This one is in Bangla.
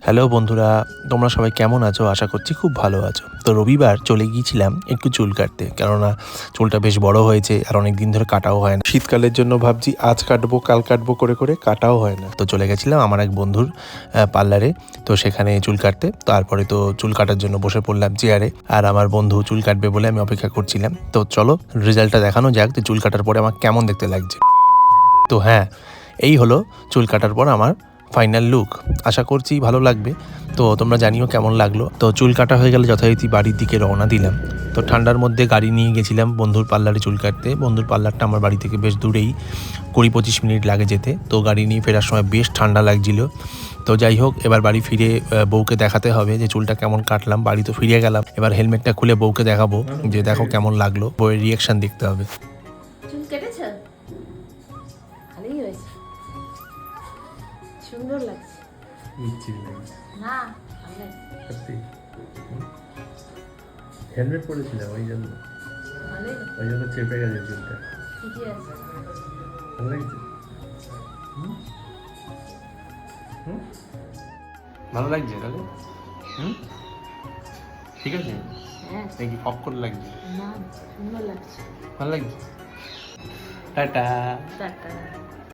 হ্যালো বন্ধুরা, তোমরা সবাই কেমন আছো? আশা করছি খুব ভালো আছো। তো রবিবার চলে গিয়েছিলাম একটু চুল কাটতে, কেননা চুলটা বেশ বড় হয়েছে আর অনেক দিন ধরে কাটাও হয় না। শীতকালের জন্য ভাবছি আজ কাটবো কাল কাটবো করে করে কাটাও হয় না। তো চলে গেছিলাম আমার এক বন্ধুর পার্লারে। তো সেখানে চুল কাটতে, তারপরে তো চুল কাটার জন্য বসে পড়লাম চেয়ারে, আর আমার বন্ধু চুল কাটবে বলে আমি অপেক্ষা করছিলাম। তো চলো রেজাল্টটা দেখানো যাক যে চুল কাটার পরে আমার কেমন দেখতে লাগছে। তো হ্যাঁ, এই হলো চুল কাটার পর আমার ফাইনাল লুক। আশা করছি ভালো লাগবে। তো তোমরা জানিও কেমন লাগলো। তো চুল কাটা হয়ে গেলে যথারীতি বাড়ির দিকে রওনা দিলাম। তো ঠান্ডার মধ্যে গাড়ি নিয়ে গেছিলাম বন্ধুর পার্লারে চুল কাটতে। বন্ধুর পার্লারটা আমার বাড়ি থেকে বেশ দূরেই, 20-25 মিনিট লাগে যেতে। তো গাড়ি নিয়ে ফেরার সময় বেশ ঠান্ডা লাগছিল। তো যাই হোক, এবার বাড়ি ফিরে বউকে দেখাতে হবে যে চুলটা কেমন কাটলাম। বাড়ি তো ফিরে গেলাম, এবার হেলমেটটা খুলে বউকে দেখাবো যে দেখো কেমন লাগলো। বউয়ের রিয়াকশন দেখতে হবে। চুল কেটেছ? ভালোই হয়েছে, সুন্দর লাগছে। না, ভালো লাগছে। হেলমেট পরেছিলাম ওই জন্য চেপে গেছে চুলটা। ঠিকই আছে। ভালো লাগছে? ভালো লাগছে তাহলে? ঠিক আছে হ্যাঁ, নাকি ফক করে লাগছে? না, সুন্দর লাগছে। ভালো লাগছে। টাটা। টাটা।